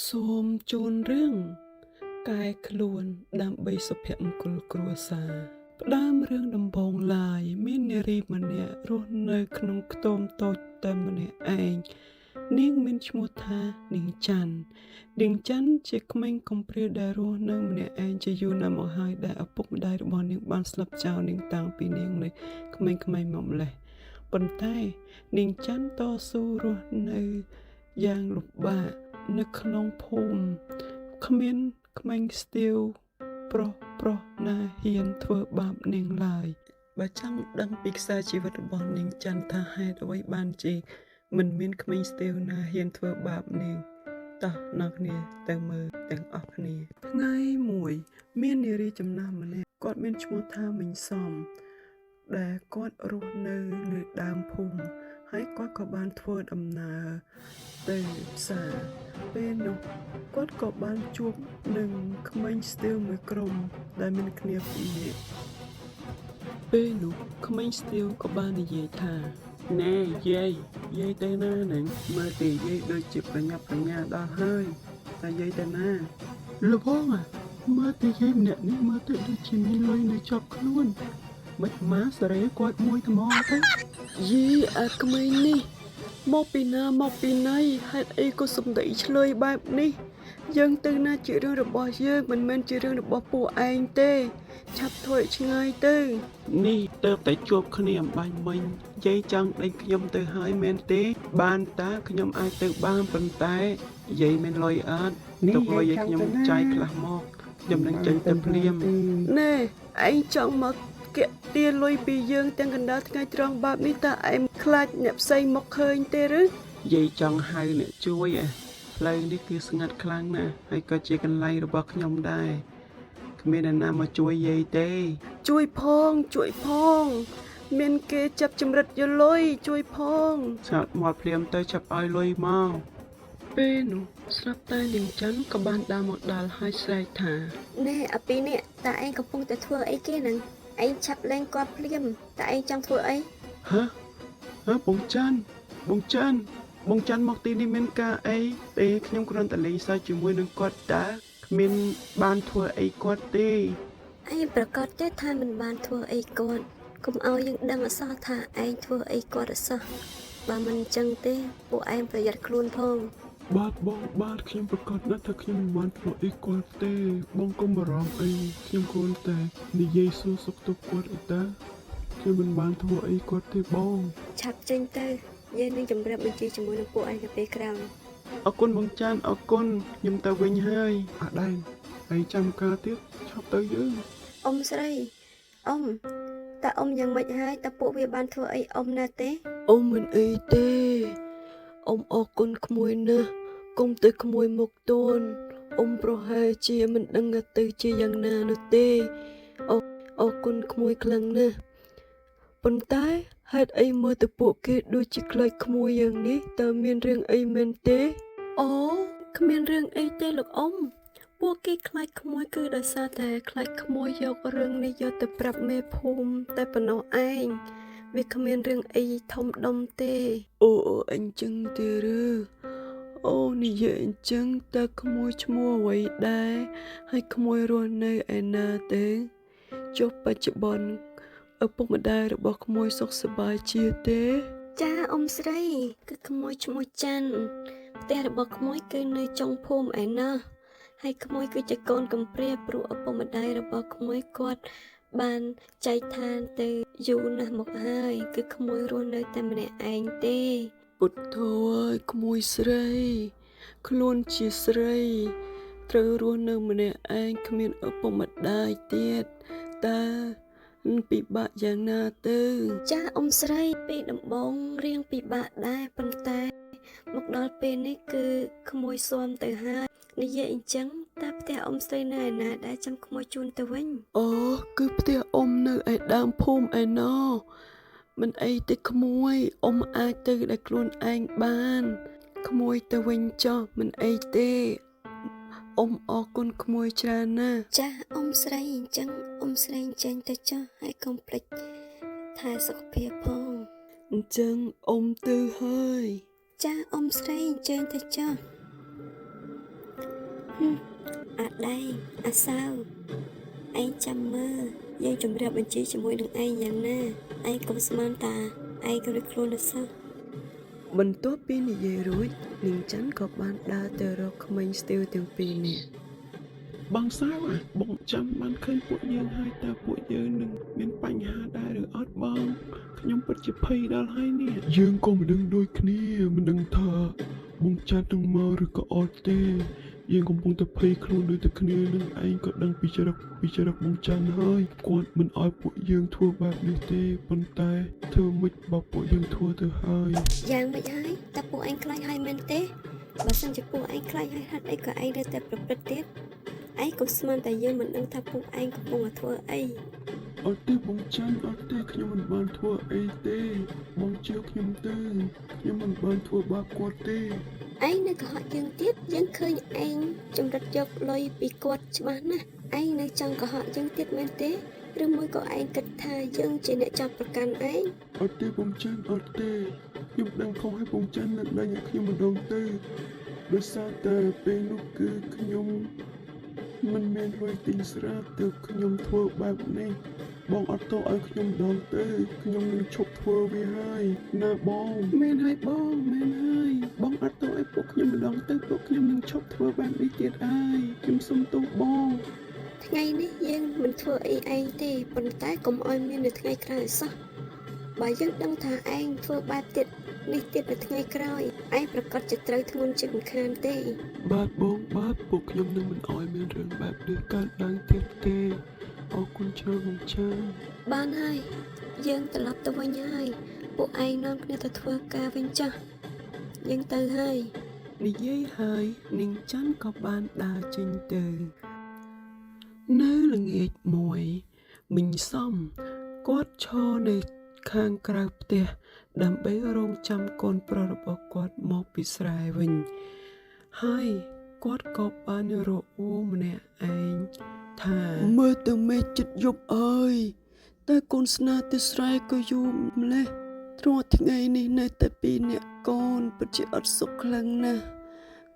សូមជូនរឿងកែខ្លួនដើម្បីសុភមង្គលគ្រួសារផ្ដើមរឿងដំបូងឡើយមាននារីម្នាក់រស់នៅក្នុងខ្ទមតូចតែម្នាក់ឯងនាងមានឈ្មោះថានាងច័ន្ទនាងច័ន្ទជាក្មេងកំព្រាដែលរស់នៅម្នាក់ឯងជាយូរណាស់មកហើយដែលឪពុកម្ដាយរបស់នាងបានស្លាប់ចោលនាងតាំងពីនាងនៅក្មេងៗមកម្ល៉េះប៉ុន្តែនាងច័ន្ទតស៊ូរស់នៅយ៉ាងលំបាកនៅក្នុងភូមិគ្មានក្មេងស្ទាវប្រុសណាហ៊ានធ្វើបាបនាងឡើយបើចង់ដឹងពីខ្សែជីវិតរបស់នាងច័ន្ទថាហេតុអ្វីបានជាមិនមានក្មេងស្ទាវណាហ៊ានធ្វើបាបនាងតោះអ្នកគ្នាទៅមើលទាំងអស់គ្នាថ្ងៃមួយមាននារីចំណាស់ម្នាក់គាត់មានឈ្មោះថាមីងសំដែលគាត់រស់នៅដើមភូមិហើយគាត់ក៏បានធ្វើដំណើរទៅផ្សារពេលនោះគាត់ក៏បានជួបនឹងក្មេងស្ទាវមួយក្រុមដែលមានគ្នាពីរនាក់ពេលនោះក្មេងស្ទាវក៏បាននិយាយថាណែយាយទៅណាហ្នឹងមើលទៅយាយដូចជាប្រញាប់ប្រញាល់ដល់ហើយតែយាយទៅណាលបងមើលទៅយាយម្នាក់នេះមើលទៅដូចជាមានលុយនៅជាប់ខ្លួនមិនម៉ាសេរីគាត់មួយថ្មទៅយីអាក្មេងនេះមកពីណាមកពីណីហេតុអីក៏សំដីឆ្លើយបែបនេះយើងទៅណាជារឿងរបស់យើងមិនមែនជារឿងរបស់ពួកឯងទេឆាប់ធ្វើឲ្យឆ្ងាយទៅនេះទៅតែជួបគ្នាអំបញ្ញមិញយាយចង់ដេញខ្ញុំទៅហើយមែនទេបានតាខ្ញុំអាចទៅបានប៉ុន្តែយាយមានលុយអត់ទុកលុយឲ្យខ្ញុំចាយខ្លះមកខ្ញុំនឹងចេញទៅភ្លាមណែឯងចង់មកគេទាលុយពីយើងទាំងកណ្ដាលថ្ងៃត្រង់បែបនេះតើឯងខ្លាចអ្នកផ្សេងមកឃើញទេឬយាយចង់ហៅអ្នកជួយផ្លូវនេះគឺស្ងាត់ខ្លាំងណាស់ហើយក៏ជាកន្លែងរបស់ខ្ញុំដែរគ្មានអ្នកណាមកជួយយាយទេជួយផងមានគេចាប់ចម្រិតយកលុយជួយផងស្ងាត់មកភ្លាមទៅចាប់ឲ្យលុយមកពេលនោះស្រាប់តែនាងច័ន្ទក៏បានដើរមកដល់ហើយស្រែកថាណែអាពីនេះតើឯងកំពុងតែធ្វើអីគេហ្នឹងឯងឆាប់លេងគាត់ភ្លាមតើឯងចង់ធ្វើអីហ៎បងច័ន្ទមកទីនេះមានការអីទេខ្ញុំគ្រាន់តែលេងសើចជាមួយនឹងគាត់តាគ្មានបានធ្វើអីគាត់ទេឯងប្រកាសទេថាមិនបានធ្វើអីគាត់កុំឲ្យយើងដឹងអសោះថាឯងធ្វើអីគាត់អសោះបើមិនអញ្ចឹងទេពួកឯងប្រយ័ត្នខ្លួនផងបាទបងបាទខ្ញុំប្រកាសណាស់ថាខ្ញុំមិនបានធ្វើអីគាត់ទេបងកុំបារម្ភអីខ្ញុំគ្រាន់តែនិយាយសួរសុខទុក្ខគាត់អីតាខ្ញុំមិនបានធ្វើអីគាត់ទេបងឆាប់ចេញទៅយើងនឹងជម្រាបបញ្ជាជាមួយនឹងពួកឯងទៅពេលក្រោយអរគុណបងច័ន្ទអរគុណខ្ញុំទៅវិញហើយអាដែងហើយចាំការទៀតឈប់ទៅយើងអ៊ំស្រីអ៊ំតើអ៊ំយ៉ាងម៉េចហើយតើពួកវាបានធ្វើអីអ៊ំណាទេអ៊ំមិនអីទេអ៊ំអរគុណក្មួយណាស់គុំទៅក្មួយមកតូនអ៊ំប្រហែលជាមិនដឹងទៅជាយ៉ាងណានោះទេអរគុណក្មួយខ្លាំងណាស់ប៉ុន្តែហេតុអីមើលទៅពួកគេដូចជាខ្លាចក្មួយយ៉ាងនេះតើមានរឿងអីមែនទេអូគ្មានរឿងអីទេលោកអ៊ំពួកគេខ្លាចក្មួយគឺដោយសារតែខ្លាចក្មួយយករឿងនេះយកទៅប្រាប់មេភូមិតែប៉ុណ្ណោះឯងវាគ្មានរឿងអីធំដុំទេអូអញ្ចឹងទេឬអូនិយាយអញ្ចឹងតើក្មួយឈ្មោះអ្វីដែរហើយក្មួយរស់នៅឯណាទេចុះបច្ចុប្បន្នឪពុកម្ដាយរបស់ក្មួយសុខសប្បាយជាទេចាអ៊ំស្រីគឺក្មួយឈ្មោះច័ន្ទផ្ទះរបស់ក្មួយគឺនៅចុងភូមិឯណោះហើយក្មួយគឺជាកូនកំព្រាព្រោះឪពុកម្ដាយរបស់ក្មួយគាត់បានចែកឋានទៅយូរណាស់មកហើយគឺក្មួយរស់នៅតែម្នាក់ឯងទេពុទ្ធធម៌អើយក្មួយស្រីខ្លួនជាស្រីត្រូវរស់នៅម្នាក់ឯងគ្មានឪពុកម្ដាយទៀតតើពិបាកយ៉ាងណាទៅចាអ៊ំស្រីពីដំបងរៀងពិបាកដែរប៉ុន្តែមកដល់ពេលនេះគឺក្មួយស៊ាំទៅហើយនិយាយអញ្ចឹងតើផ្ទះអ៊ំស្រីនៅឯណាដែរចាំក្មួយជូនទៅវិញអូគឺផ្ទះអ៊ំនៅឯដើមភូមិឯណោះមិនអីទេក្មួយអ៊ំអាចទៅដែលខ្លួនឯងបានក្មួយទៅវិញចុះមិនអីទេអ៊ំអរគុណក្មួយច្រើនណាស់ចាអ៊ំស្រីអញ្ចឹងអ៊ំស្រីចេញទៅចុះហើយកុំភ្លេចថែសុខភាពផងអញ្ចឹងអ៊ំទៅហើយចាអ៊ំស្រីអញ្ជើញទៅចុះ អាដែងអាសៅឯងចាំមើលយើងជម្រាបបញ្ជីជាមួយនឹងឯងយ៉ាងណាឯងកុំស្មានតាឯងក៏រួចខ្លួនទៅសោះ បន្ទាប់ពីនិយាយរួចនាងច័ន្ទក៏បានដើរទៅរកក្មេងស្ទាវទាំងពីរនាក់បងសាវបងចាំបានឃើញពួកយើងហើយតើពួកយើងនឹងមានបញ្ហាដែរឬអត់បងខ្ញុំពិតជាភ័យដល់ហើយនេះយើងក៏មិនដឹងដូចគ្នាមិនដឹងថាបងច័ន្ទនឹងមកឬក៏អត់ទេយើងកំពុងតែភ័យខ្លួនដូចតែគ្នានឹងឯងក៏ដឹងពីចរិតបងច័ន្ទហើយគាត់មិនអោយពួកយើងធ្វើបែបនេះទេប៉ុន្តែធ្វើមិនបើពួកយើងធ្វើទៅហើយ យ៉ាងមិនហើយតើពួកឯងខ្លាចហើយមែនទេបើសិនជាពួកឯងខ្លាចហើយហេតុអីក៏ឯងនៅតែប្រព្រឹត្តទៀតឯងកុំស្មានតែយើងមិនដឹងថាពួកឯងកំពុងតែធ្វើអី អត់ទេបងច័ន្ទអត់ទេខ្ញុំមិនបានធ្វើអីទេបងជឿខ្ញុំទៅខ្ញុំមិនបានធ្វើបាបគាត់ទេ ឯងនៅកុហកយើងទៀតយើងឃើញឯងចម្រិតយកលុយពីគាត់ច្បាស់ណាស់ឯងនៅចង់កុហកយើងទៀតមែនទេឬមួយក៏ឯងគិតថាយើងជាអ្នកចាប់ប្រកាន់ឯង អត់ទេបងច័ន្ទអត់ទេខ្ញុំដឹងខុសហើយបងច័ន្ទនឹងដេញឲ្យខ្ញុំម្ដងទៅដោយសារតែពេលនោះគឺខ្ញុំមិនមានលុយទិញស្រាទើបខ្ញុំធ្វើបែបនេះបងអត់ទោសឲ្យខ្ញុំម្ដងទៅខ្ញុំនឹងឈប់ធ្វើវាហើយណាបងមែនហើយបងមែនហើយបងអត់ទោសឲ្យពួកខ្ញុំម្ដងទៅពួកខ្ញុំនឹងឈប់ធ្វើបែបនេះទៀតហើយខ្ញុំសុំទោសបង ថ្ងៃនេះយើងមិនធ្វើអីឯងទេប៉ុន្តែកុំឲ្យមាននៅថ្ងៃក្រោយសោះបើយើងដឹងថាឯងធ្វើបែបទៀតនេះទៀតនៅថ្ងៃក្រោយឯងប្រកាសជាត្រូវធ្ងន់ជាមិនខានទេ បាទបងបាទពួកខ្ញុំនឹងមិនអោយមានរឿងបែបនេះកើតឡើងទៀតទេអរគុណច្រើនបងច័ន្ទ បានហើយយើងត្រឡប់ទៅវិញហើយពួកឯងនាំគ្នាទៅធ្វើការវិញចាស់យើងទៅហើយ និយាយហើយនាងច័ន្ទក៏បានដើរចេញទៅនៅល្ងាចមួយមីងសំគាត់ឈរនៅខាងក្រៅផ្ទះដើម្បីរងចាំកូនប្រុសរបស់គាត់មកពីស្រែវិញហើយគាត់ក៏បានរកអ៊ូម្នាក់ឯងថាមើលទៅមេឃចិត្តយប់អើយតែកូនស្នេហ៍ទៅស្រែក៏យូរម្លេះទ្រាំថ្ងៃនេះនៅតែពីរនាក់កូនពិតជាអត់សុខខ្លាំងណាស់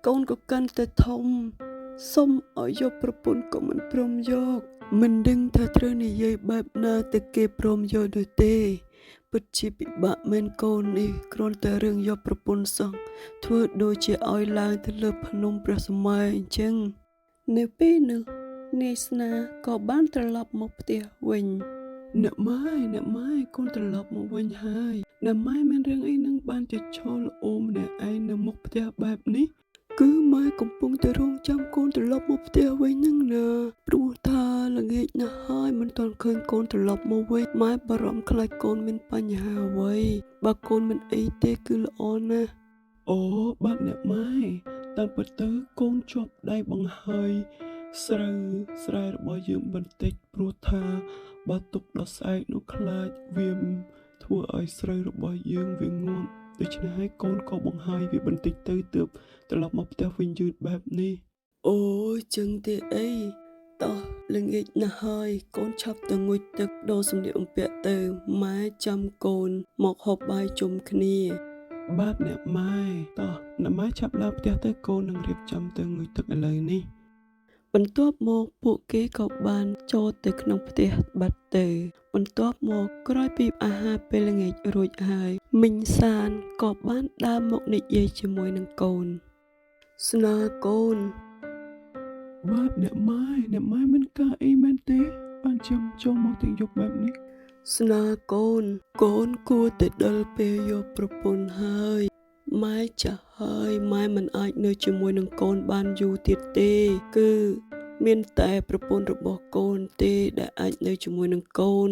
កូនក៏កាន់តែធំសុំឲ្យយកប្រពន្ធក៏មិនព្រមយកមិនដឹងថាត្រូវនិយាយបែបណាទៅគេព្រមយកដូចទេពិតជាពិបាកមែនកូននេះគ្រាន់តែរឿងយកប្រពន្ធសោះធ្វើដូចជាឲ្យឡើងទៅលើភ្នំព្រះសម័យអញ្ចឹងនៅពេលនោះនាយស្នាក៏បានត្រឡប់មកផ្ទះវិញអ្នកម៉ែកូនត្រឡប់មកវិញហើយអ្នកម៉ែមានរឿងអីនឹងបានជាឈរល្អម្នាក់ឯងនៅមុខផ្ទះបែបនេះគឺម៉ែកំពុងតែរងចាំកូនត្រឡប់មកផ្ទះវិញនឹងណាព្រោះថាល្ងាចណាស់ហើយមិនទាន់ឃើញកូនត្រឡប់មកវិញម៉ែបារម្ភខ្លាចកូនមានបញ្ហាអ្វីបើកូនមិនអីទេគឺល្អណាស់អូបាទអ្នកម៉ែតាមពិតទៅកូនជាប់ដៃបង្ហើយស្រូវស្រែរបស់យើងបន្តិចព្រោះថាបើទុកដល់ស្អែកនោះខ្លាចវាធ្វើឲ្យស្រូវរបស់យើងវាងាប់ដូច្នេះហើយកូនក៏បង្ហើយវាបន្តិចទៅទើបត្រឡប់មកផ្ទះវិញយឺតបែបនេះអូយចឹងទេអីតោះល្ងាចណាស់ហើយកូនឆាប់ទៅងូតទឹកដូរសម្លៀកបំពាក់ទៅម៉ែចាំកូនមកហូបបាយជុំគ្នាបាទអ្នកម៉ែតោះអ្នកម៉ែឆាប់ឡើងផ្ទះទៅកូននឹងរៀបចំទៅងូតទឹកឥឡូវនេះបន្ទាប់មកពួកគេក៏បានចូលទៅក្នុងផ្ទះបាត់ទៅបន្ទាប់មកក្រោយពីអាហារពេលល្ងាចរួចហើយមីងសានក៏បានដើរមកនិយាយជាមួយនឹងកូនស្នាកូនបាទអ្នកម៉ែមិនការអីមែនទេបានចាំចូលមកទាំងយប់បែបនេះស្នាកូនគួរតែដល់ពេលយកប្រពន្ធហើយម៉ែចាស់ហើយម៉ែមិនអាចនៅជាមួយនឹងកូនបានយូរទៀតទេគឺមានតែប្រពន្ធរបស់កូនទេដែលអាចនៅជាមួយនឹងកូន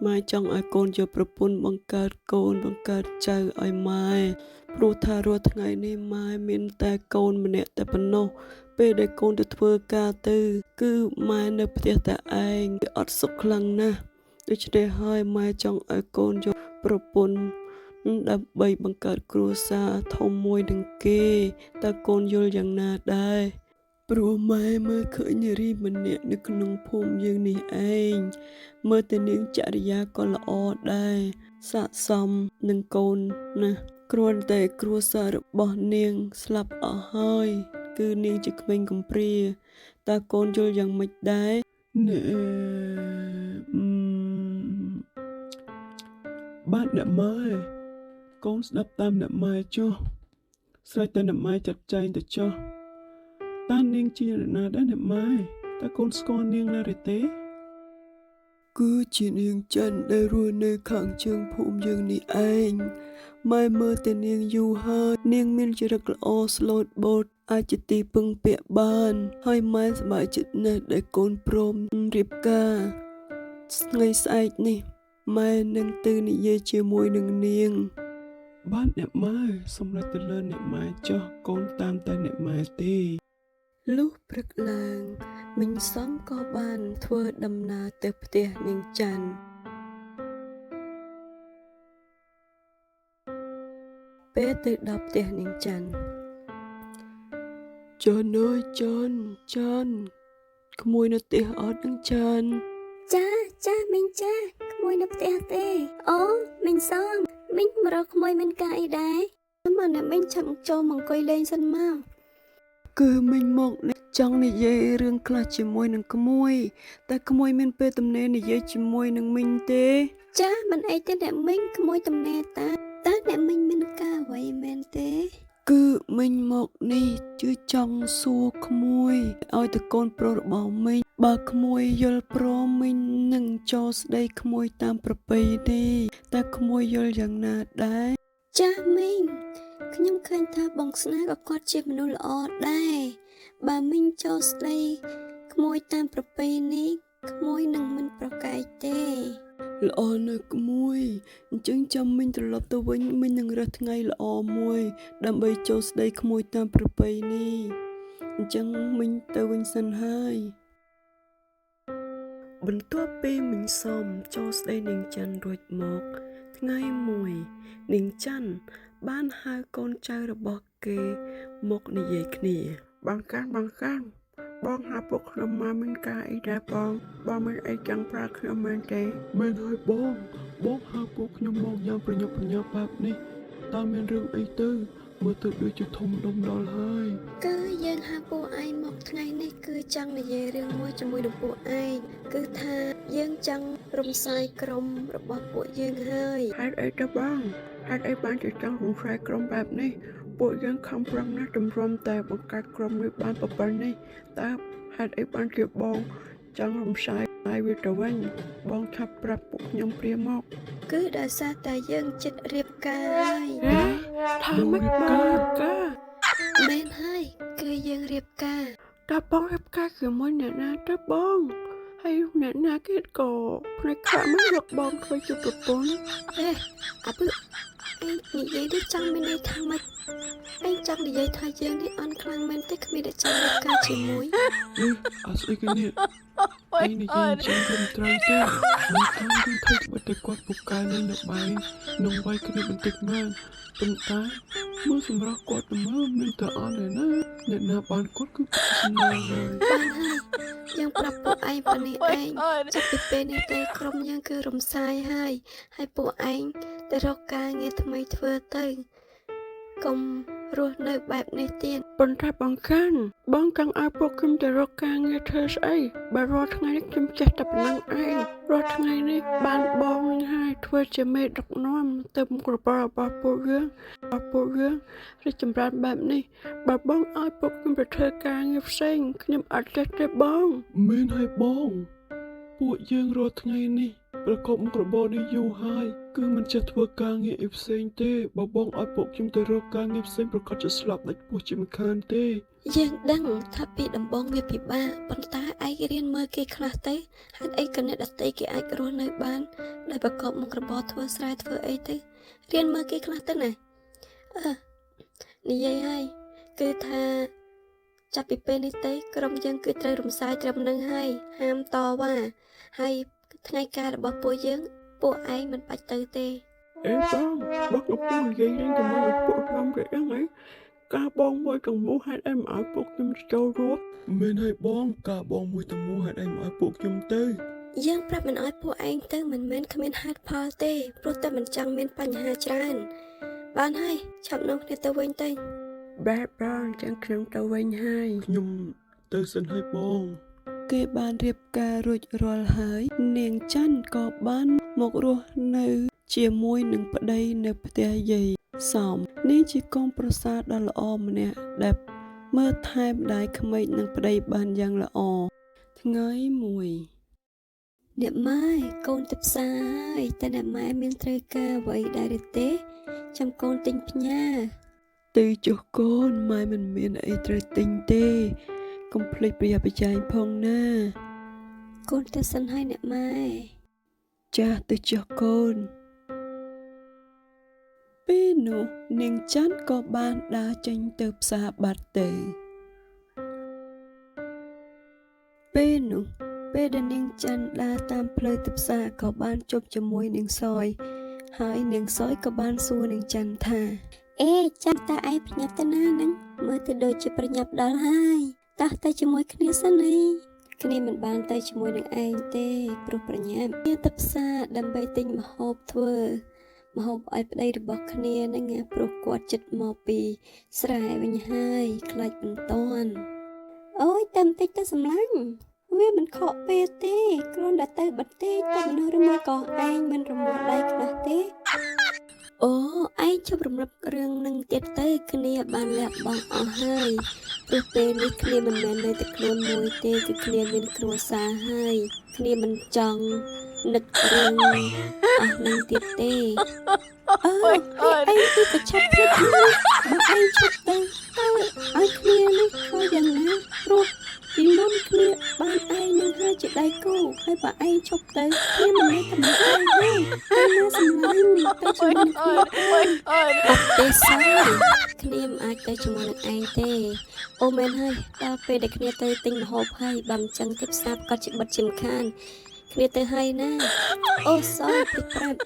ម៉ែចង់ឲ្យកូនយកប្រពន្ធបង្កើតកូនបង្កើតចៅឲ្យម៉ែព្រោះថារាល់ថ្ងៃនេះម៉ែមានតែកូនម្នាក់តែប៉ុណ្ណោះពេលដែលកូនទៅធ្វើការទៅគឺម៉ែនៅផ្ទះតែឯងវាអត់សុខខ្លាំងណាស់ដូច្នេះហើយម៉ែចង់ឲ្យកូនយកប្រពន្ធដើម្បីបង្កើតគ្រួសារធំមួយនឹងគេតើកូនយល់យ៉ាងណាដែរព្រោះម៉ែមើលឃើញនារីម្នាក់នៅក្នុងភូមិយើងនេះឯងមើលតែនាងចរិយាក៏ល្អដែរស័ក្តិសមនឹងកូនណាគ្រាន់តែគ្រួសាររបស់នាងស្លាប់អស់ហើយ គឺនាងជាក្មេងកំព្រាតើកូនយល់យ៉ាងម៉េចដែរបាទអ្នកម៉ែកូនស្ដាប់តាមអ្នកម៉ែចុះស្រេចតែអ្នកម៉ែចាត់ចែងទៅចុះតើនាងជានរណាដែរអ្នកម៉ែតើកូនស្គាល់នាងណាឬទេគឺជានាងច័ន្ទដែលរស់នៅខាងជើងភូមិយើងនេះឯងម៉ែមើលតែនាងយូរហើយនាងមានចរិតល្អស្លូតបូតអាចជាទីពឹងពាក់បានហើយម៉ែសប្បាយចិត្តណាស់ដែលកូនព្រមរៀបការថ្ងៃស្អែកនេះម៉ែនឹងទៅនិយាយជាមួយនឹងនាងបានអ្នកម៉ែសម្រាប់ទៅលើអ្នកម៉ែចុះកូនតាមតែអ្នកម៉ែទេលុះព្រឹកឡើងមិញសំក៏បានធ្វើដំណើរទៅផ្ទះនាងច័ន្ទពេលទៅដល់ផ្ទះនាងច័ន្ទច័ន្ទអើយច័ន្ទក្មួយនៅផ្ទះអត់នឹងច័ន្ទចាមីងចាក្មួយនៅផ្ទះទេអូមីងសំមីងមករកក្មួយមានការអីដែរមកណាមីងចាំចូលមកអង្គុយលេងសិនមកគឺមិញមកចង់និយាយរឿងខ្លះជាមួយនឹងក្មួយតែក្មួយមានពេលទំនេរនិយាយជាមួយនឹងមិញទេចាមិនអីទេអ្នកមីងក្មួយទំនេរតើអ្នកមីងមានការអ្វីមែនទេគឺមិញមកនេះជឿចង់សួរក្មួយឲ្យទៅកូនប្រុសរបស់មិញបើក្មួយយល់ព្រមមិញនឹងចូលស្ដីក្មួយតាមប្រពៃណីតែក្មួយយល់យ៉ាងណាដែរចាមីងខ្ញុំឃើញថាបងស្នេហ៍ក៏គាត់ជាមនុស្សល្អដែរបើមីងចូលស្ដីក្មួយតាមប្រពៃណីក្មួយនឹងមិនប្រកែកទេល្អណាស់ក្មួយអញ្ចឹងចាំមិញត្រឡប់ទៅវិញមិញនឹងរើសថ្ងៃល្អមួយដើម្បីចូលស្ដីក្មួយតាមប្រពៃណីអញ្ចឹងមិញទៅវិញសិនហើយបន្ទាប់ពីមិញសមចូលស្ដីនាងច័ន្ទរួចមកថ្ងៃមួយនាងច័ន្ទបានហៅកូនចៅរបស់គេមកនិយាយគ្នាបងកានបងហៅពួកខ្ញុំមកមានការអីដែរបងមានអីចង់ប្រាប់ខ្ញុំមែនទេមែនហើយបងហៅពួកខ្ញុំមកយ៉ាងប្រញាប់ប្រញាល់បែបនេះតើមានរឿងអីទៅមើលទៅដូចជាធំដុំដល់ហើយគឺយើងហៅពួកឯងមកថ្ងៃនេះគឺចង់និយាយរឿងមួយជាមួយនឹងពួកឯងគឺថាយើងចង់រំសាយក្រុមរបស់ពួកយើងហើយហេតុអីទៅបងហេតុអីបានជាចង់រំសាយក្រុមបែបនេះពួកយើងខំប្រឹងណាស់ជំរុំតែបង្កើតក្រុមនេះបានប៉ុណ្ណេះតើហេតុអីបានជាបងចង់រំសាយហើយវាទៅវិញបងឆាប់ប្រាប់ពួកខ្ញុំព្រាមកគឺដោយសារតែយើងចិត្តរៀបការហើយថាមិនបានការមែនហើយគឺយើងរៀបការតើបងរៀបការជាមួយអ្នកណាទៅបងហើយអ្នកណាគេក៏ភ្នែកខ្លាក់មិនយកបងធ្វើជាប្រពន្ធអាពឹឯងនិយាយនេះចង់មានន័យថាម៉េចឯងចង់និយាយថាយើងនេះអន់ខ្លាំងមែនទេគ្មានតែចង់រៀបការជាមួយអត់ស្អីគេនេះឯងនិយាយចឹងមិនត្រូវទេមិនខានយើងធ្វើបទគាត់ពូកែលេងនៅបែងនឹងវាយគ្នាបន្តិចមែនប៉ុន្តែមើលសម្រាប់គាត់ទៅមើលមានតែអត់ទេណាអ្នកណាបានគាត់គឺស្នាហើយបានហើយយើងប្រាប់ពួកឯងប៉ុណ្នេះឯងចាប់ពីពេលនេះទៅក្រុមយើងគឺរំសាយហើយពួកឯងទៅរកការងារថ្មីធ្វើទៅកុំរស់នៅបែបនេះទៀតប៉ុន្តែបងកាន់បងចង់ឲ្យពួកខ្ញុំទៅរកការងារធ្វើស្អីបើរាល់ថ្ងៃនេះខ្ញុំចេះតែប៉ុណ្្នឹងឯងរាល់ថ្ងៃនេះបានបងនឹងហើយធ្វើជាមេដឹកនាំទៅក្រពើរបស់ពួកយើងរីកចម្រើនបែបនេះបើបងឲ្យពួកខ្ញុំទៅធ្វើការងារផ្សេងខ្ញុំអត់ចេះទេបងមែនហើយបងពួកយើងរាល់ថ្ងៃនេះប្រកបមុខរបរនេះយូរហើយគឺមិនចេះធ្វើការងារអីផ្សេងទេបើបងឲ្យពួកខ្ញុំទៅរកការងារផ្សេងប្រកាសជាស្លាប់ដាច់ពោះជាមិនខានទេយើងដឹងថាពីដំបូងវាពិបាកប៉ុន្តែឯងរៀនមើលគេខ្លះទៅហេតុអីក៏អ្នកដទៃគេអាចរស់នៅបានដោយប្រកបមុខរបរធ្វើស្រែធ្វើអីទៅរៀនមើលគេខ្លះទៅណានិយាយហើយគឺថាចាប់ពីពេលនេះទៅក្រុមយើងគឺត្រូវរំសាយត្រឹមនឹងហើយហាមតវ៉ាហើយថ្ងៃការរបស់ពួកយើងពួកឯងមិនបាច់ទៅទេអេបងកំពុងនិយាយរឿងជាមួយពួកខ្ញុំគេអីហ្នឹងការបងមួយទាំងមូលហេតុអីមិនឲ្យពួកខ្ញុំចូលរួមមិនឲ្យបងការបងមួយទាំងមូលហេតុអីមិនឲ្យពួកខ្ញុំទៅយើងប្រាប់មិនឲ្យពួកឯងទៅមិនមែនគ្មានហេតុផលទេព្រោះតែមិនចង់មានបញ្ហាច្រើនបានហើយឆាប់នាំគ្នាទៅវិញទៅ បែបបងចឹងខ្ញុំទៅវិញហើយខ្ញុំទៅសិនហើយបងគេបានរៀបការរួចរាល់ហើយនាងច័ន្ទក៏បានមករស់នៅជាមួយនឹងប្តីនៅផ្ទះយាយសំនាងជាកូនប្រសារដ៏ល្អម្នាក់ដែលមើលថែម្ដាយក្មេកនិងប្តីបានយ៉ាងល្អថ្ងៃមួយអ្នកម៉ែកូនទៅផ្សារហើយតែអ្នកម៉ែមានត្រូវការអ្វីដែរឬទេចាំកូនទិញផ្ញើ ទៅចុះកូនម៉ែមិនមានអីត្រូវទិញទេកុំភ្លេចប្រយ័ត្នប្រយែងផងណាកូនទៅសិនហើយអ្នកម៉ែ ចាស់ទៅចុះកូនពេលនោះនាងច័ន្ទក៏បានដើរចេញទៅផ្សារបាត់ទៅពេលនោះពេលដែលនាងច័ន្ទដើរតាមផ្លូវទៅផ្សារក៏បានជួបជាមួយនាងសយហើយនាងសយក៏បានសួរនាងច័ន្ទថាអេចាំតាឯងប្រញាប់ទៅណាហ្នឹងមើលទៅដូចជាប្រញាប់ដល់ហើយតោះទៅជាមួយគ្នាសិនអីគ្នាមិនបានទៅជាមួយនឹងឯងទេព្រោះប្រញាប់គ្នាទៅផ្សារដើម្បីទិញម្ហូបធ្វើម្ហូបឲ្យប្តីរបស់គ្នាហ្នឹងព្រោះគាត់ចិត្តមកពីស្រែវិញហើយខ្លាចមិនតាន់អូយតែបន្តិចទៅសម្លាញ់វាមិនខកពេលទេគ្រាន់តែទៅបន្តិចតែមនុស្សរមួយក៏ឯងមិនរមាស់ដៃខ្លះទេអូឯងជប់រំលឹករឿងនឹងទៀតទៅគ្នាបានលះបង់អស់ហើយព្រោះពេលនេះគ្នាមិនមែននៅតែខ្លួនមួយទេគឺគ្នាមានគ្រួសារហើយគ្នាមិនចង់នឹករឿងអស់នឹងទៀតទេឯងគឺប្រឆាប់ព្រឹកបើឯងជប់ទៅឲ្យគ្នានេះខុសយ៉ាងណាព្រោះពីមុនគ្នាបានឯងនឹងហើយជាដៃគូហើយបើឯងជប់ទៅគ្នាមិនមែនតែឯងទេតែណាសម្លាញ់ទៅជាមួយនឹងគ្នាអត់ទេសគ្នាមិនអាចទៅជាមួយនឹងឯងទេអូមែនហើយដល់ពេលដែលគ្នាទៅទិញម្ហូបហើយបើមិនចឹងទេផ្សារក៏ជាបិទជាមិនខានគ្នាទៅហើយណាអូសយពីប្រាប់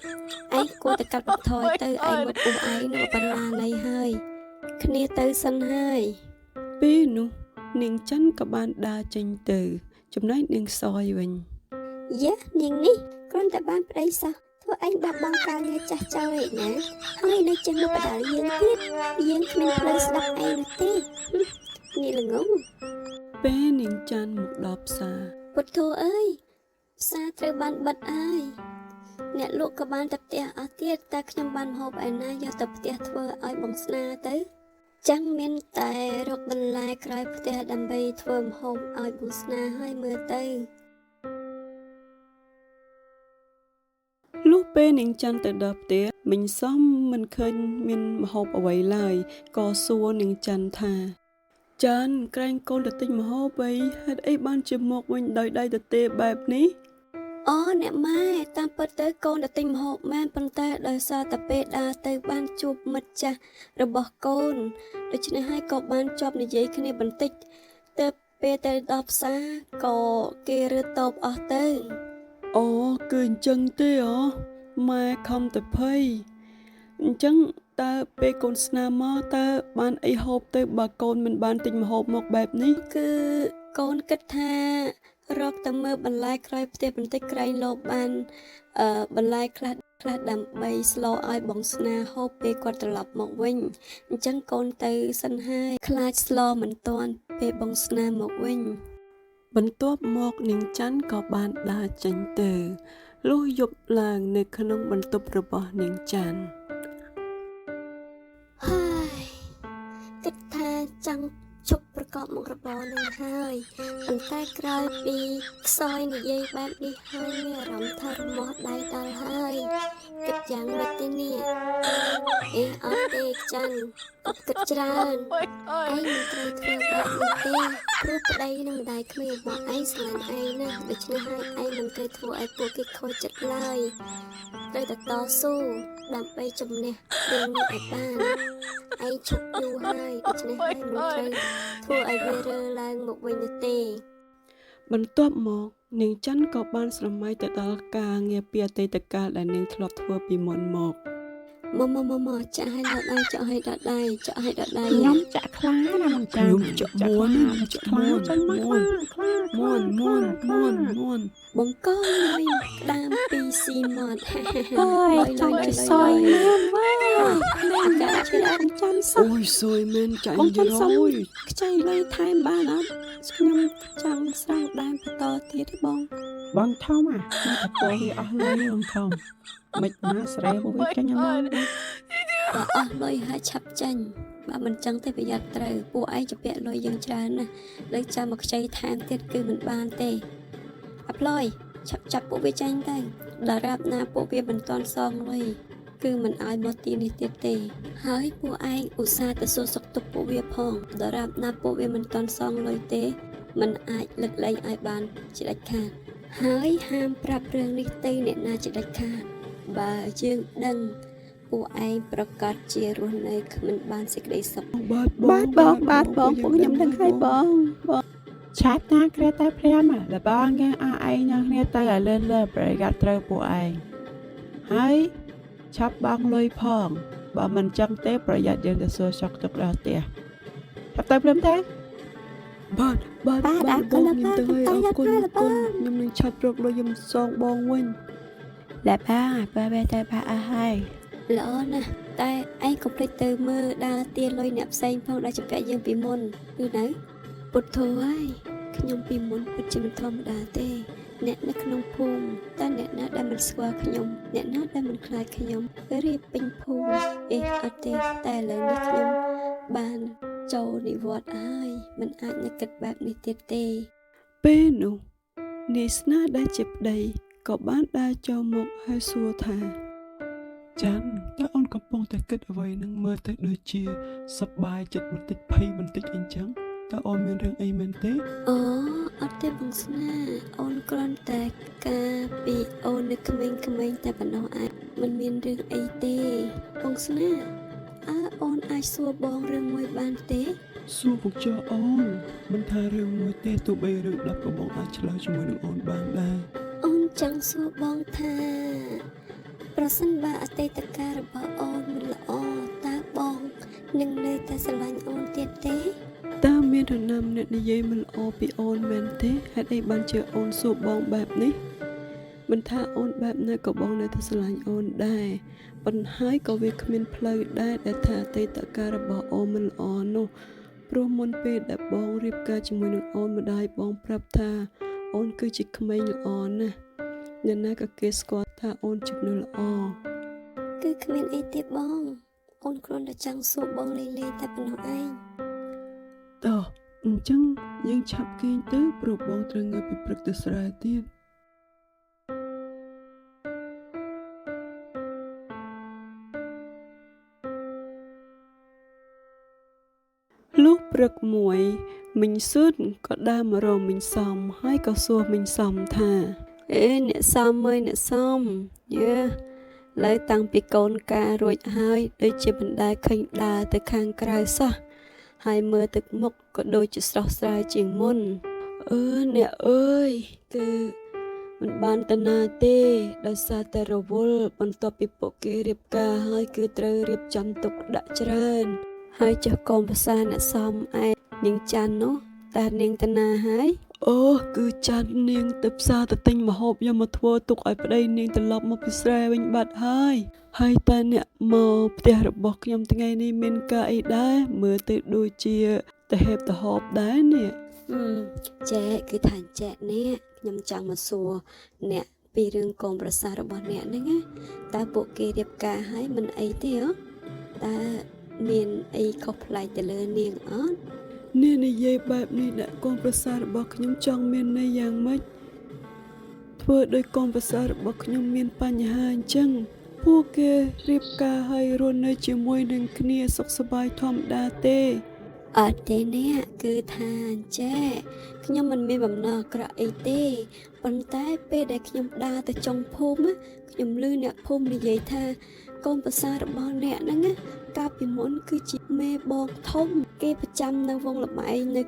ឯងគួរតែកាត់បន្ថយទៅឯងមកពុះឯងនៅបណ្ណាណីហើយគ្នាទៅសិនហើយពេលនោះនាងច័ន្ទក៏បានដើរចេញទៅចំណែកនាងសយវិញយ៉ានាងនេះគ្រាន់តែបានប្តីសោះធ្វើឯងបាត់បង់ការងារចាស់ចោលឯណាហើយនៅចេញមកបដាលយើងទៀតយើងគ្មានផ្លូវស្ដាប់ឯងនោះទេនេះល្ងងពេលនាងច័ន្ទមកដល់ផ្សារពុទ្ធោអើយផ្សារត្រូវបានបិទហើយអ្នកលក់ក៏បានទៅផ្ទះអស់ទៀតតែខ្ញុំបានហូបឯណាយកទៅផ្ទះធ្វើឲ្យបងស្នាទៅចាំមានតែរកបន្លែក្រោយផ្ទះដើម្បីធ្វើម្ហូបឲ្យបងស្នាឲ្យមើលទៅលុះពេលនាងច័ន្ទទៅដល់ផ្ទះមិញសមមិនឃើញមានម្ហូបអ្វីឡើយក៏សួរនាងច័ន្ទថាច័ន្ទក្រែងកូនទៅទិញម្ហូបអីហេតុអីបានជាមកវិញដោយដៃទទេបែបនេះអូអ្នកម៉ែតាមពិតទៅកូនទៅទិញម្ហូបមែនប៉ុន្តែដោយសារតែពេលដើរទៅបានជួបមិត្តចាស់របស់កូនដូច្នេះហើយក៏បានជាប់និយាយគ្នាបន្តិចទៅពេលទៅដល់ផ្សារក៏គេរើតបអស់ទៅអូគឺអញ្ចឹងទេអូម៉ែខំតែភ័យអញ្ចឹងតើពេលកូនស្នាមកតើបានអីហូបទៅបើកូនមិនបានទិញម្ហូបមកបែបនេះគឺកូនគិតថារកទៅមើលបន្លែក្រោយផ្ទះបន្តិចក្រែងលោកបានបន្លែខ្លះដើម្បីស្លឲ្យបងស្នាហូបពេលគាត់ត្រឡប់មកវិញអញ្ចឹងកូនទៅសិនហើយខ្លាចស្លមិនទាន់ពេលបងស្នាមកវិញបន្ទាប់មកនាងច័ន្ទក៏បានដើរចេញទៅលុះយប់ឡើងនៅក្នុងបន្ទប់របស់នាងច័ន្ទហើយគិតថាចង់ជប់ប្រកបមុខរបរនឹងហើយប៉ុន្តែក្រោយពីខ្សោយនិយាយបែបនេះហើយមានអារម្មណ៍ថារមាស់ដៃដល់ហើយគិតយ៉ាងម៉េចទេនេះអេអត់ទេច័ន្ទអត់គិតច្រើនឯងមិនត្រូវធ្វើបែបនេះទេព្រោះប្តីនិងម្ដាយក្មេងរបស់ឯងស្រឡាញ់ឯងណាស់ដូច្នេះហើយឯងមិនត្រូវធ្វើឲ្យពួកគេខូចចិត្តឡើយត្រូវតែតស៊ូដើម្បីជំនះរឿងនេះឲ្យបានឯងឈប់យូរហើយដូច្នេះហើយមិនត្រូវធ្វើឲ្យវារើឡើងមកវិញទេបន្ទាប់មកនាងច័ន្ទក៏បានស្រមៃទៅដល់ការងារពីអតីតកាលដែលនាងធ្លាប់ធ្វើពីមុនមក មកចាក់ឲ្យដល់ដៃចាក់ឲ្យដល់ដៃចាក់ឲ្យដល់ដៃ ខ្ញុំចាក់ខ្លាណាបងចា ខ្ញុំចាក់មួនណាចាក់ ខ្លា មួន ចាញ់មកខ្លាខ្លា មួន បង្កមួយក្តាមពីស៊ីម៉ត់ អើយចង់ឲ្យសយមែនវ៉ាមិនកាច់ឆ្លាក់ចាំសោះ អូយសួយមែនចាញ់ បង យ ចាំសុំ រយ ខ្ចីលុយថែមបានអត់ខ្ញុំចង់ស្រាំងដែនបន្តទៀតទេបងធំអាមកតពោវាអស់លុយបងធំមិនណាស្រែមកវាចាញ់អម បើអស់លុយហើយឆាប់ចាញ់បើមិនចឹងទេប្រយ័ត្នត្រូវពួកឯងជាពាក់លុយយើងច្រើនណាស់លើចាំមកខ្ចីថែមទៀតគឺមិនបានទេអាប់ឡយឆាប់ចាប់ពួកវាចាញ់ទៅដល់រាប់ណាពួកវាមិនទាន់សងលុយគឺមិនឲ្យមកទីនេះទៀតទេហើយពួកឯងឧស្សាហ៍ទៅសួរសុខទុក្ខពួកវាផងដល់រាប់ណាពួកវាមិនទាន់សងលុយទេมันអាចលើកលែងឲ្យបានជាដាច់ខាតហើយហាមប្រាប់រឿងនេះទៅអ្នកណាជាដាច់ខាតបើយើងដឹងពួកឯងប្រកាសជារស់នៅគ្មិនបានសេចក្តីសុខ បាទបងពួកខ្ញុំដឹងហើយបងឆាប់ណាក្រែតែព្រាមដល់បងគេអស់ឯងនឹងគ្នាទៅឲ្យលឿនប្រយ័ត្នត្រូវពួកឯងហើយឆាប់បងលុយផងបើមិនចឹងទេប្រយ័ត្នយើងទៅសួរសុខទុក្ខដល់ផ្ទះឆាប់ទៅព្រមទេ បាទបងខ្ញុំទៅឲ្យអរគុណខ្ញុំនឹងឆាប់រកលុយខ្ញុំសងបងវិញ ដែលបងបើទៅបាក់អស់ហើយ ល្អណាស់តែឯងកុំភ្លេចទៅមើលដើរទាលុយអ្នកផ្សេងផងដែលជំពាក់យើងពីមុនគឺនៅពុទ្ធោហើយខ្ញុំពីមុនពិតជាមិនធម្មតាទេអ្នកនៅក្នុងភូមិតែអ្នកណាដែលមិនស្គាល់ខ្ញុំអ្នកណាដែលមិនខ្លាចខ្ញុំរៀបពេញភូមិអត់ទេតែឥឡូវនេះខ្ញុំបានចូលនិវត្តន៍ហើយមិនអាចនឹកគិតបែបនេះទៀតទេ ពេលនោះនាយស្នាដែលជាប្តីក៏បានដើរចូលមកហើយសួរថាចាន់តើអូនកំពុងតែគិតអ្វីនឹងមើលទៅដូចជាសប្បាយចិត្តបន្តិចភ័យបន្តិចអីចឹងតើអូនមានរឿងអីមែនទេ អូអត់ទេបងស្នាអូនគ្រាន់តែការពីអូននៅក្មេងៗតែប៉ុណ្ណោះឯងមិនមានរឿងអីទេបងស្នាអូនអាចសួរបងរឿងមួយបានទេ សួរពុកចោអូនមិនថារឿងមួយទេទោះបីរឿង10ក៏បងអាចឆ្លើយជាមួយនឹងអូនបានដែរ អូនចង់សួរបងថាប្រសិនបើអតីតកាលរបស់អូនមិនល្អតើបងនឹងនៅតែស្រឡាញ់អូនទៀតទេ តើមាននរណាម្នាក់និយាយមិនល្អពីអូនមែនទេហេតុអីបានជឿអូនសួរបងបែបនេះមិនថាអូនបែបណាក៏បងនៅតែស្រឡាញ់អូនដែរប៉ុន្តែហើយក៏វាគ្មានផ្លូវដែរដែលថាអតីតកាលរបស់អូនមិនល្អនោះព្រោះមុនពេលដែលបងរៀបការជាមួយនឹងអូនម្ដាយបងប្រាប់ថាអូនគឺជាក្មេងល្អណាស់អ្នកណាក៏គេស្គាល់ថាអូនជាមនុស្សល្អ គឺគ្មានអីទេបងអូនគ្រាន់តែចង់សួរបងលេងៗតែប៉ុណ្ណោះឯង តោះអញ្ចឹងយើងឆាប់គេងទៅព្រោះបងត្រូវងើបពីព្រឹកទៅស្រែទៀតលុះព្រឹកមួយមីងស៊ុនក៏ដើរមករកមីងសំហើយក៏សួរមីងសំថាអេអ្នកសំអើយអ្នកសំយើឡើយតាំងពីកូនការរួចហើយដូចជាមិនដែលឃើញដើរទៅខាងក្រៅសោះហើយមើលទឹកមុខក៏ដូចជាស្រស់ស្រាយជាងមុនអ្នកអើយគឺមិនបានទៅណាទេដោយសារតែរវល់បន្ទាប់ពីពួកគេរៀបការហើយគឺត្រូវរៀបចំទុកដាក់ច្រើនហើយចុះកូនប្រសាអ្នកសំឯងនាងច័ន្ទនោះតើនាងទៅណាហើយអូគឺច័ន្ទនាងទៅផ្សារទៅទិញម្ហូបយកមកធ្វើទុកឲ្យប្តីនាងត្រឡប់មកពីស្រែវិញបាត់ហើយតើអ្នកមកផ្ទះរបស់ខ្ញុំថ្ងៃនេះមានការអីដែរមើលទៅដូចជាទៅហេបទៅហូបដែរនេះ ចែគឺថាចែនេះខ្ញុំចង់មកសួរអ្នកពីរឿងកូនប្រសារបស់អ្នកហ្នឹងណាតើពួកគេរៀបការហើយមិនអីទេហ៎តើមានអីខុសប្លែកទៅលើនាងអត់ នេះនិយាយបែបនេះអ្នកកូនប្រសារបស់ខ្ញុំចង់មានន័យយ៉ាងម៉េចធ្វើដោយកូនប្រសារបស់ខ្ញុំមានបញ្ហាអញ្ចឹងពួកគេរៀបការហើយរស់នៅជាមួយនឹងគ្នាសុខសប្បាយធម្មតាទេ អត់ទេអ្នកគឺថាចេះខ្ញុំមិនមានបំណងអាក្រក់អីទេប៉ុន្តែពេលដែលខ្ញុំដើរទៅចុងភូមិខ្ញុំឮអ្នកភូមិនិយាយថាកូនប្រសារបស់អ្នកហ្នឹងកាលពីមុនគឺជាមេបងធំគេប្រចាំនៅវងលបែងនៅ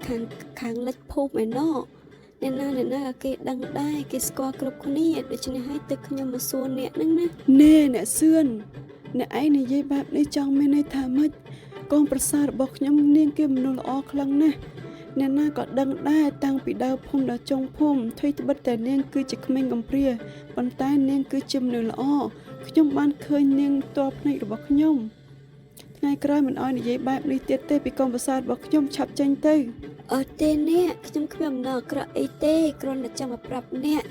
ខាងលិចភូមិឯណោះអ្នកណាក៏គេដឹងដែរគេស្គាល់គ្រប់គ្នាដូច្នេះហើយទឹកខ្ញុំមកសួរអ្នកហ្នឹងណា ណែអ្នកសឿន អ្នកឯងនិយាយបែបនេះចង់មានន័យថាម៉េចកូនប្រសាររបស់ខ្ញុំនាងគេមនុស្សល្អខ្លាំងណាស់អ្នកណាក៏ដឹងដែរតាំងពីដើមភូមិដល់ចុងភូមិថ្វីត្បិតតែនាងគឺជាក្មេងកំព្រាប៉ុន្តែនាងគឺជាមនុស្សល្អខ្ញុំបានឃើញនាងផ្ទាល់ភ្នែករបស់ខ្ញុំថ្ងៃក្រោយមិនអោយនិយាយបែបនេះទៀតទេពីកូនប្រសាររបស់ខ្ញុំឆាប់ចេញទៅ អត់ទេអ្នកខ្ញុំគ្មានអំណរអាក្រក់អីទេគ្រាន់តែចង់មកប្រាប់អ្នក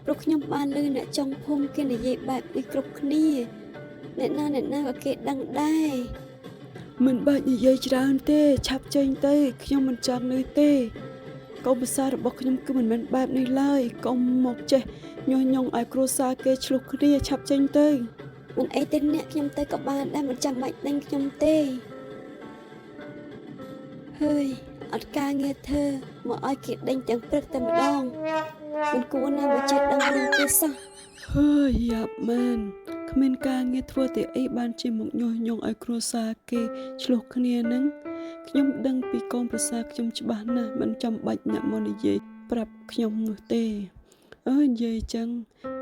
ព្រោះខ្ញុំបានឮអ្នកចុងភូមិគេនិយាយបែបនេះគ្រប់គ្នាអ្នកណាក៏គេដឹងដែរ មិនបាច់និយាយច្រើនទេឆាប់ចេញទៅខ្ញុំមិនចង់នៅទេកូនប្រសាររបស់ខ្ញុំគឺមិនមែនបែបនេះឡើយកុំមកចេះញុះញង់ឲ្យគ្រួសារគេឆ្លោះគ្នាឆាប់ចេញទៅ មិនអីទេអ្នកខ្ញុំទៅក៏បានដែរមិនចាំបាច់ដេញខ្ញុំទេហើយអត់ការងារធ្វើមកឲ្យគេដេញទាំងព្រឹកតែម្ដងមិនគួរណាមកចិត្តដឹងរឿងគេសោះ ហើយយ៉ាប់មែនគ្មានការងារធ្វើទេអីបានជាមកញុះញង់ឲ្យគ្រួសារគេឆ្លោះគ្នានឹងខ្ញុំដឹងពីកូនប្រសារខ្ញុំច្បាស់ណាស់មិនចាំបាច់អ្នកមកនិយាយប្រាប់ខ្ញុំនោះទេអើនិយាយចឹង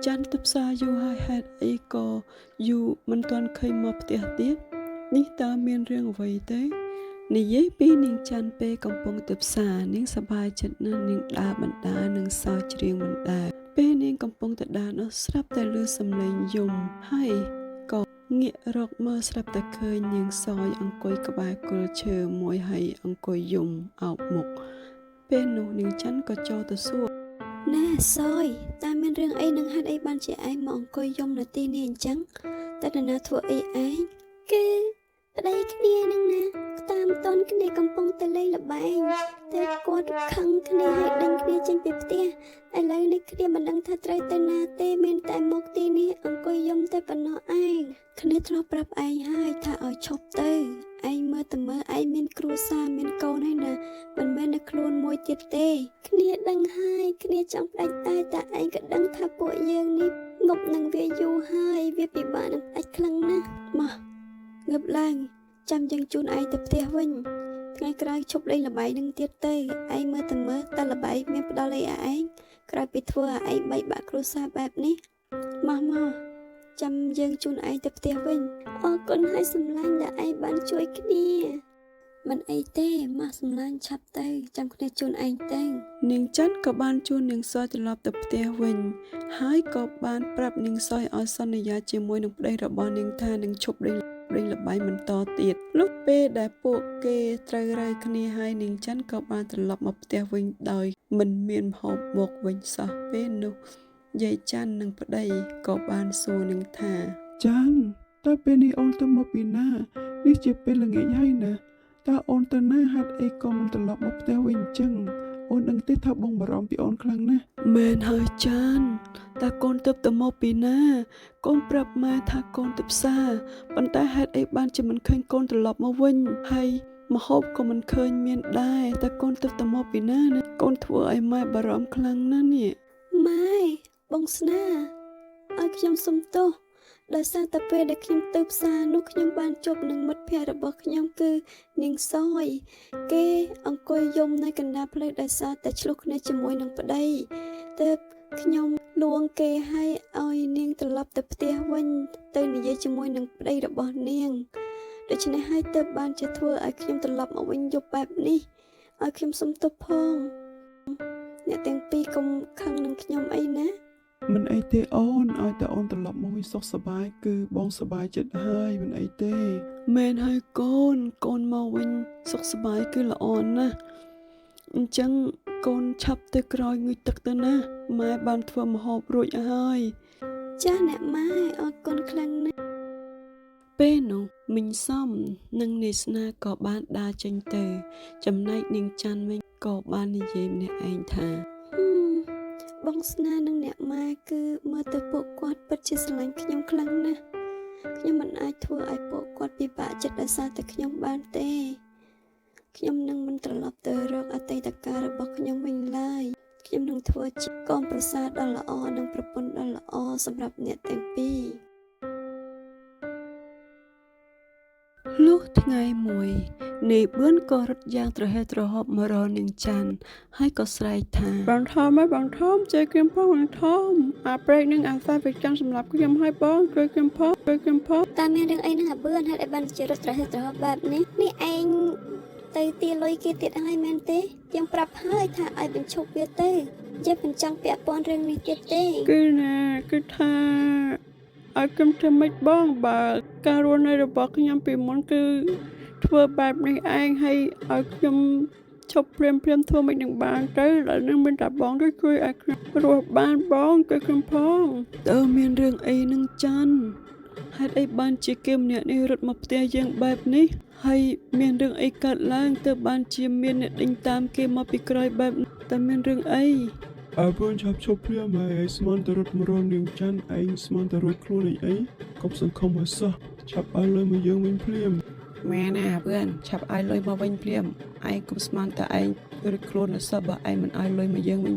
ចាន់ទៅផ្សារយូរហើយហេតុអីក៏យូរមិនទាន់ឃើញមកផ្ទះទៀតនេះតើមានរឿងអ្វីទេនិយាយពីនាងច័ន្ទពេលកំពុងទៅផ្សារនាងសប្បាយចិត្តណាស់នាងដើរបណ្ដានឹងសើចច្រៀងបណ្ដាពេលនាងកំពុងទៅដើរនោះស្រាប់តែឮសំឡេងយំហើយក៏ងាករកមើលស្រាប់តែឃើញនាងសយអង្គុយក្បែរគល់ឈើមួយហើយអង្គុយយំអោបមុខពេលនោះនាងច័ន្ទក៏ចូលទៅសួរ ណែសយតើមានរឿងអីនឹងហេតុអីបានជាឯងមកអង្គុយយំនៅទីនេះអញ្ចឹងតើនរណាធ្វើអីឯងគឺប្តីគ្នានឹងណាតាមតនគ្នាកំពុងតែលេងល្បែងតែគាត់ខឹងគ្នាហើយដេញគ្នាចេញពីផ្ទះឥឡូវនេះគ្នាមិនដឹងថាត្រូវទៅណាទេមានតែមកទីនេះអង្គុយយំតែប៉ុណ្ណោះឯងគ្នាធ្លាប់ប្រាប់ឯងហើយថាឲ្យឈប់ទៅឯងមើលឯងមានគ្រួសារមានកូនហើយណាមិនមែននៅខ្លួនមួយទៀតទេគ្នាដឹងហើយគ្នាចង់ផ្ដាច់តែឯងក៏ដឹងថាពួកយើងនេះងប់នឹងវាយូរហើយវាពិបាកនឹងផ្ដាច់ខ្លាំងណាស់មកងើបឡើងចាំយើងជូនឯងទៅផ្ទះវិញថ្ងៃក្រោយឈប់លេងល្បែងនឹងទៀតទៅឯងមើលតើល្បែងមានផ្ដល់អីឲ្យឯងក្រោយពីធ្វើឲ្យឯងបែកបាក់គ្រួសារបែបនេះមកចាំយើងជូនឯងទៅផ្ទះវិញអរគុណហើយសម្លាញ់ដែលឯងបានជួយគ្នាមិនអីទេមកសម្លាញ់ឆាប់ទៅចាំគ្នាជូនឯងទៅ នាងច័ន្ទក៏បានជួននាងសយត្រឡប់ទៅផ្ទះវិញហើយក៏បានប្រាប់នាងសយឲ្យសន្យាជាមួយនឹងប្តីរបស់នាងថានឹងឈប់លេងល្បែងបន្តទៀតលុះពេលដែលពួកគេត្រូវរើគ្នាហើយនាងច័ន្ទក៏បានត្រឡប់មកផ្ទះវិញដោយមិនមានម្ហូបមកវិញសោះពេលនោះយាយច័ន្ទនិងប្តីក៏បានសួរនាងថាច័ន្ទតើពេលនេះអូនទៅមកពីណានេះជាពេលល្ងាចហើយណាតើអូនទៅណាហេតុអីក៏មិនត្រឡប់មកផ្ទះវិញអញ្ចឹងអូនដឹងទេថាបងបារម្ភពីអូនខ្លាំងណាស់មែនហើយច័ន្ទតើកូនទៅមកពីណាកូនប្រាប់ម៉ែថាកូនទៅផ្សារប៉ុន្តែហេតុអីបានជាមិនឃើញកូនត្រឡប់មកវិញហើយម្ហូបក៏មិនឃើញមានដែរតើកូនទៅមកពីណាណាកូនធ្វើឲ្យម៉ែបារម្ភខ្លាំងណាស់នេះ ម៉ែបងស្នាឲ្យខ្ញុំសុំទោសដោយសារតែពេលដែលខ្ញុំទៅផ្សារនោះខ្ញុំបានជួបនឹងមិត្តភ័ក្តិរបស់ខ្ញុំគឺនាងសយគេអង្គុយយំនៅកណ្ដាលផ្លូវដោយសារតែឆ្លោះគ្នាជាមួយនឹងប្តីទើបខ្ញុំលួងគេឲ្យនាងត្រឡប់ទៅផ្ទះវិញទៅនិយាយជាមួយនឹងប្តីរបស់នាងដូច្នេះហើយទើបបានជាធ្វើឲ្យខ្ញុំត្រឡប់មកវិញយប់បែបនេះឲ្យខ្ញុំសុំទោសផងអ្នកទាំងពីរកុំខឹងនឹងខ្ញុំអីណា មិនអីទេអូនឲ្យតែអូនត្រឡប់មកវិញសុខសប្បាយគឺបងសប្បាយចិត្តហើយមិនអីទេមែនហើយកូនមកវិញសុខសប្បាយគឺល្អណាស់អញ្ចឹងកូនឆាប់ទៅក្រោយងុយទឹកទៅណាម៉ែបានធ្វើម្ហូបរួចហើយ ចាអ្នកម៉ែអរគុណខ្លាំងណាស់ ពេលនោះមីងសំនិងនេស្នាក៏បានដើរចេញទៅចំណែកនាងច័ន្ទវិញក៏បាននិយាយម្នាក់ឯងថា បងស្នានិងអ្នកម៉ែគឺមើលទៅពួកគាត់ពិតជាស្រឡាញ់ខ្ញុំខ្លាំងណាស់ខ្ញុំមិនអាចធ្វើឲ្យពួកគាត់ពិបាកចិត្តដោយសារតែខ្ញុំបានទេខ្ញុំនឹងមិនត្រឡប់ទៅរកអតីតកាលរបស់ខ្ញុំវិញឡើយខ្ញុំនឹងធ្វើជាកូនប្រសារដ៏ល្អនិងប្រពន្ធដ៏ល្អសម្រាប់អ្នកទាំងពីរ លុះថ្ងៃមួយ នាយបឿនក៏រត់យ៉ាងត្រហេះត្រហប់មករកនាងច័ន្ទហើយក៏ស្រែកថា បងធំហើយបងធំជួយខ្ញុំផងបងធំអាព្រែកនឹងអាសាវាចង់សម្រាប់ខ្ញុំហើយបងជួយខ្ញុំផងជួយខ្ញុំផង តើមានរឿងអីនឹងអាបឿនហេតុអីបានជារត់ត្រហេះត្រហប់បែបនេះនេះឯងទៅទាលុយគេទៀតហើយមែនទេយើងប្រាប់ហើយថាឲ្យបញ្ឈប់វាទៅយើងមិនចង់ពាក់ព័ន្ធរឿងនេះទៀតទេ គឺណាគឺថាឲ្យខ្ញុំធ្វើម៉េចបងបើការរស់នៅរបស់ខ្ញុំពីមុនគឺធ្វើបែបនេះឯងហើយឲ្យខ្ញុំឈប់ព្រាមធ្វើម៉េចនឹងបានទៅដល់នឹងមានតែបងទៅជួយឲ្យខ្ញុំរស់បានបងជួយខ្ញុំផង តើមានរឿងអីនឹងច័ន្ទហេតុអីបានជាគេម្នាក់នេះរត់មកផ្ទះយើងបែបនេះហើយមានរឿងអីកើតឡើងទើបបានជាមានអ្នកដេញតាមគេមកពីក្រោយបែបនេះតើមានរឿងអី អើបងឈប់ឈប់ព្រាមហើយឯងស្មានទៅរត់មករកនាងច័ន្ទឯងស្មានទៅរត់ខ្លួនឯងកុំសង្ឃឹមឲ្យសោះឆាប់ឲ្យលើមកយើងវិញភ្លាម មែនណាបឿនឆាប់ឲ្យលុយមកវិញភ្លាមឯងកុំស្មានតែឯងរត់ខ្លួនឲ្យសោះបើឯងមិនឲ្យលុយមកយើងវិញ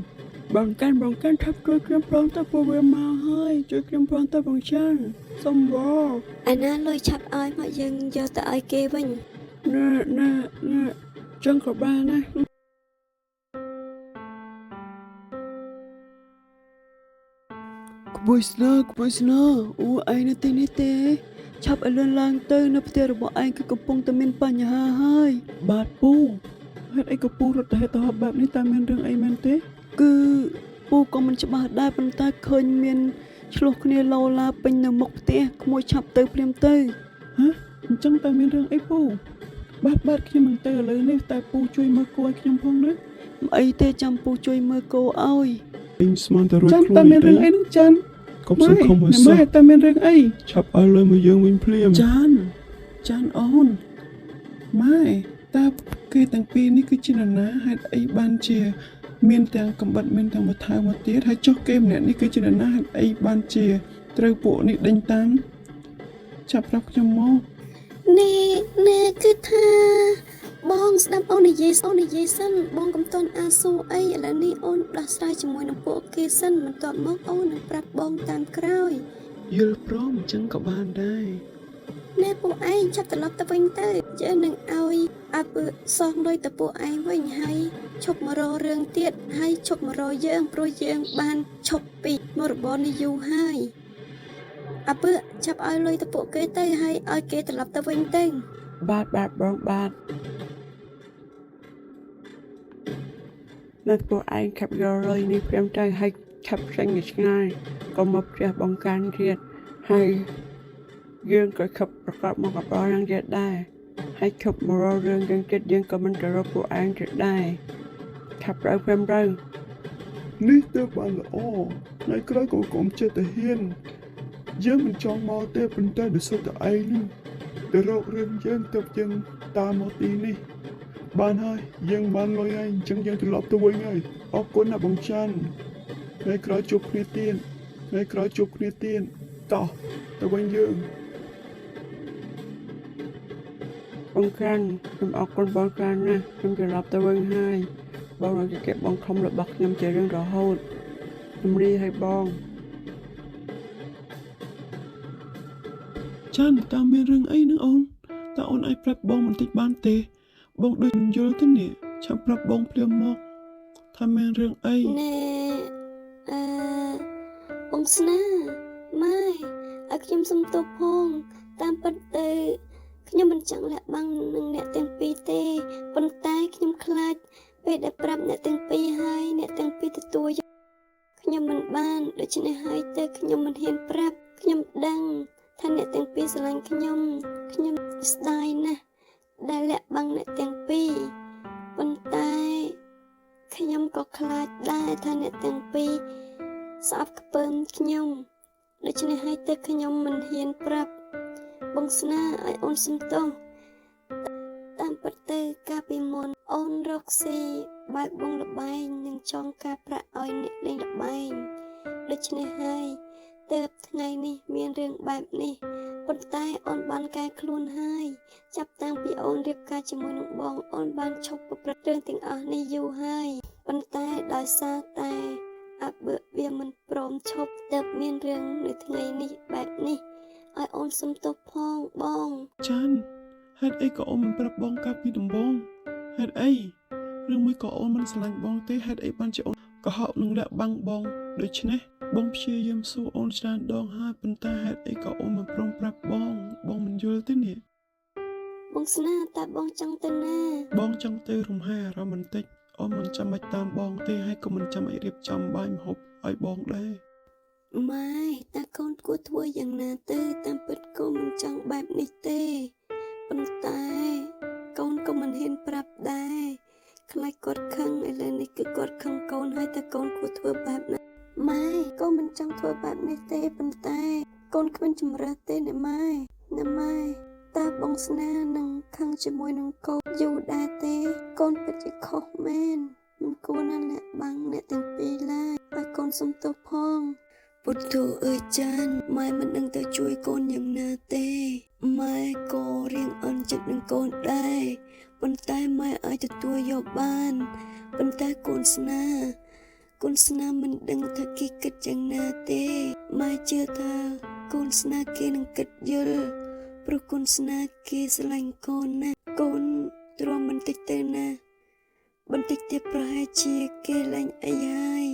បងកាន់ឆាប់ជួយខ្ញុំផងទៅពួកវាមកហើយជួយខ្ញុំផងទៅបងចាន់សុំបង អាណាលុយឆាប់ឲ្យមកយើងយកទៅឲ្យគេវិញ ណែចឹងក៏បានណា ក្បួយស្នើអូឯងនៅទីនេះទេឆាប់ឲ្យលឿនឡើងទៅនៅផ្ទះរបស់ឯងគឺកំពុងតែមានបញ្ហាហើយ បាទពូហេតុអីក៏ពូរត់ទៅហេតុទៅហប់បែបនេះតើមានរឿងអីមែនទេ គឺពូក៏មិនច្បាស់ដែរប៉ុន្តែឃើញមានឆ្លោះគ្នាឡូឡាពេញនៅមុខផ្ទះក្មួយឆាប់ទៅព្រាមទៅ ហ៎អញ្ចឹងតើមានរឿងអីពូបាទខ្ញុំនឹងទៅឥឡូវនេះតែពូជួយមើលគួរឲ្យខ្ញុំផងណា មិនអីទេចាំពូជួយមើលគោឲ្យ ឯងស្មានទៅរត់ ចាំ ខ្លួន តែមានរឿងអីនឹងចាន់ កុំសង្ឃឹមឲ្យសោះ ម៉ែតែមានរឿងអី ឆាប់ឲ្យលើមកយើងវិញភ្លាម ចាន់អូនម៉ែតើគេទាំងពីរនេះគឺជានរណាហេតុអីបានជាមានទាំងកំបិតមានទាំងបន្ថែមមកទៀតហើយចុះគេម្នាក់នេះគឺជានរណាហេតុអីបានជាត្រូវពួកនេះដេញតាមចាប់ប្រាប់ខ្ញុំមក នេះគឺថាបងស្ដាប់អូននិយាយសិនបងកំតន់អាស៊ូអីឥឡូវនេះអូនដោះស្រាយជាមួយនឹងពួកគេសិនបន្ទាប់មកអូននឹងប្រាប់បងតាមក្រោយ យល់ព្រមអញ្ចឹងក៏បានដែរ ណែពួកឯងចាប់ត្រឡប់ទៅវិញទៅយើងនឹងឲ្យអាពើសងលុយទៅពួកឯងវិញហើយឈប់មករករឿងទៀតហើយឈប់មករកយើងព្រោះយើងបានឈប់ពីមរបរនេះយូរហើយអាពើចាប់ឲ្យលុយទៅពួកគេទៅហើយឲ្យគេត្រឡប់ទៅវិញទៅ បាទបងបាទនៅពួកឯងខាប់យកលុយនេះព្រាមទៅឲ្យឆាប់ចេញទៅឆ្ងាយកុំមកផ្ទះបង្ការទៀតហើយយើងក៏ខឹបប្រកបមកកបរយ៉ាងទៀតដែរហើយឈប់មករករឿងយ៉ាងទៀតយើងក៏មិនទៅរកពួកឯងទៀតដែរឆាប់រើព្រាមទៅ នេះទៅបានល្អថ្ងៃក្រោយក៏កុំចិត្តទៅហ៊ានយើងមិនចង់មកទេប៉ុន្តែដោយសារតែឯងនេះទៅរករឿងយើងទៅយើងតាមមកទីនេះបានហើយយើងបានលុយហើយអញ្ចឹងយើងត្រឡប់ទៅវិញហើយអរគុណណាបងច័ន្ទថ្ងៃក្រោយជួបគ្នាទៀតតោះទៅវិញយើង បងក្រាន់ខ្ញុំអរគុណបងក្រាន់ណាស់ខ្ញុំត្រឡប់ទៅវិញហើយបងនឹងជិះបងខំរបស់ខ្ញុំជារឿងរហូតខ្ញុំរីឲ្យបង ច័ន្ទតើមានរឿងអីនឹងអូនតើអូនអាចប្រាប់បងបន្តិចបានទេបងដូចមិនយល់ទេនេះឆាប់ប្រាប់បងភ្លាមមកថាមានរឿងអី ណែបងស្នាម៉ែឲ្យខ្ញុំសុំទោសផងតាមពិតទៅខ្ញុំមិនចង់លាក់បាំងនឹងអ្នកទាំងពីរទេប៉ុន្តែខ្ញុំខ្លាចពេលដែលប្រាប់អ្នកទាំងពីរហើយអ្នកទាំងពីរទទួលយកខ្ញុំមិនបានដូច្នេះហើយទៅខ្ញុំមិនហ៊ានប្រាប់ខ្ញុំដឹងថាអ្នកទាំងពីរស្រឡាញ់ខ្ញុំស្ដាយណាស់ដែលលាក់បាំងអ្នកទាំងពីរប៉ុន្តែខ្ញុំក៏ខ្លាចដែរថាអ្នកទាំងពីរស្អប់ខ្ពើមខ្ញុំដូច្នេះហើយទៅខ្ញុំមិនហ៊ានប្រាប់បងស្នាឲ្យអូនសុំទោសតាមពិតទៅកាលពីមុនអូនរកស៊ីបើកបងលបែងនិងចង់ការប្រាក់ឲ្យអ្នកលេងលបែងដូច្នេះហើយទើបថ្ងៃនេះមានរឿងបែបនេះប៉ុន្តែអូនបានកែខ្លួនហើយចាប់តាំងពីអូនរៀបការជាមួយនឹងបងអូនបានឈប់ប្រព្រឹត្តរឿងទាំងអស់នេះយូរហើយប៉ុន្តែដោយសារតែអាបើវាមិនព្រមឈប់ទើបមានរឿងនៅថ្ងៃនេះបែបនេះឲ្យអូនសុំទោសផងបង ច័ន្ទ ហេតុអីក៏អូនមិនប្រាប់បងកាលពីដំបូងហេតុអីឬមួយក៏អូនមិនស្រឡាញ់បងទេហេតុអីបានជាអូនកុហកនឹងលាក់បាំងបងដូច្នេះបងព្យាយាមសួរអូនច្រើនដងហើយប៉ុន្តែហេតុអីក៏អូនមិនព្រមប្រាប់បងមិនយល់ទេនេះ បងស្នេហ៍តើបងចង់ទៅណា បងចង់ទៅរំហែអារម្មណ៍បន្តិចអូនមិនចាំបាច់តាមបងទេហើយក៏មិនចាំបាច់រៀបចំបាយម្ហូបឲ្យបងដែរ ម៉ែតើកូនគួរធ្វើយ៉ាងណាទៅតាមពិតកូនមិនចង់បែបនេះទេប៉ុន្តែកូនក៏មិនហ៊ានប្រាប់ដែរខ្លាចគាត់ខឹងឥឡូវនេះគឺគាត់ខឹងកូនហើយតើកូនគួរធ្វើបែបណាម៉ែកូនមិនចង់ធ្វើបែបនេះទេប៉ុន្តែកូនគ្មានជំរឿទេណាម៉ែតើបងស្នេហ៍នឹងខឹងជាមួយនឹងកូនយូរដែរទេកូនពិតជាខុសមែនមិនគួរណាលាក់បាំងអ្នកទាំងពីរឡើយហើយកូនសុំទោសផងពុទ្ធូអើយចានម៉ែមិនដឹងទៅជួយកូនយ៉ាងណាទេម៉ែក៏រៀងអន់ចិត្តនឹងកូនដែរប៉ុន្តែម៉ែអាចទទួលយកបានប៉ុន្តែកូនស្នេហ៍មិនដឹងថាគេគិតយ៉ាងណាទេម៉ែជឿថាកូនស្នេហ៍គេនឹងគិតយល់ព្រោះកូនស្នេហ៍គេស្រឡាញ់កូនណាកូនទ្រាំបន្តិចទៅណាបន្តិចទៀតប្រហែលជាគេលែងអីហើយ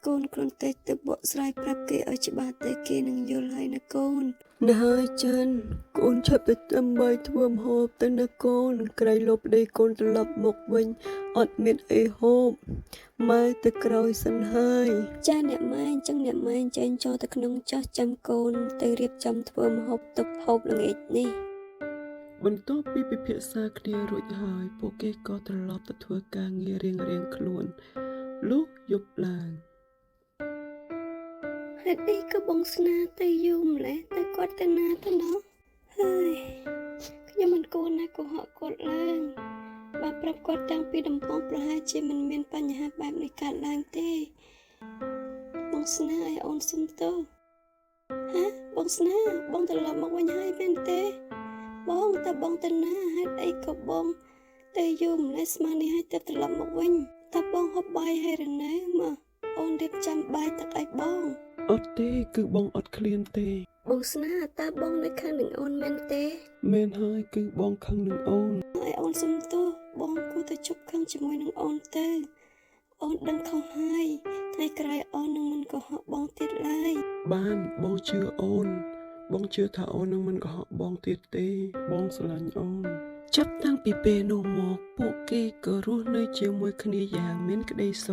កូនគ្រាន់តែទៅបកស្រាយប្រាប់គេឲ្យច្បាស់ទៅគេនឹងយល់ហើយណាកូនណាហើយចាន់កូនឆាប់ទៅដើម្បីធ្វើម្ហូបទៅណាកូនក្រៃលបដេកកូនត្រឡប់មកវិញអត់មានអីហូបម៉ែទៅក្រោយសិនហើយចាអ្នកម៉ែអញ្ចឹងអ្នកម៉ែចេញចូលទៅក្នុងចោះចាំកូនទៅរៀបចំធ្វើម្ហូបទុកហូបល្ងាចនេះ បន្ទាប់ពីពិភាក្សាគ្នារួចហើយពួកគេក៏ត្រឡប់ទៅធ្វើការងាររៀងៗខ្លួនលុះយប់ឡើង ហេតុអីក៏បងស្នេហ៍ទៅយូរម្ល៉េះតែគាត់ទៅណាទៅណោះហើយខ្ញុំមិនគួរណាកុហកគាត់ឡើងបើប្រាប់គាត់តាំងពីដំបូងប្រហែលជាមិនមានបញ្ហាបែបនេះកើតឡើងទេបងស្នេហ៍ឲ្យអូនសុំទោសហ៎បងស្នេហ៍បងត្រឡប់មកវិញហើយមែនទេបងតើបងទៅណាហេតុអីក៏បងទៅយូរម្ល៉េះស្មាននេះហើយទៅត្រឡប់មកវិញតើបងហូបបាយហើយឬនៅមកអូនរៀបចំបាយទឹកឲ្យបង អត់ទេគឺបងអត់ឃ្លានទេ បងស្នេហ៍តើបងនៅខាងនឹងអូនមែនទេ មែនហើយគឺបងខឹងនឹងអូន ឲ្យអូនសុំទោសបងគួរតែជប់ខឹងជាមួយនឹងអូនទៅអូនដឹងខុសហើយថ្ងៃក្រោយអូននឹងមិនកុហកបងទៀតឡើយ បានបងជឿអូនបងជឿថាអូននឹងមិនកុហកបងទៀតទេបងស្រឡាញ់អូនចាប់តាំងពីពេលនោះមកពួកគេក៏រស់នៅជាមួយគ្នាយ៉ាងមានក្តីសុខ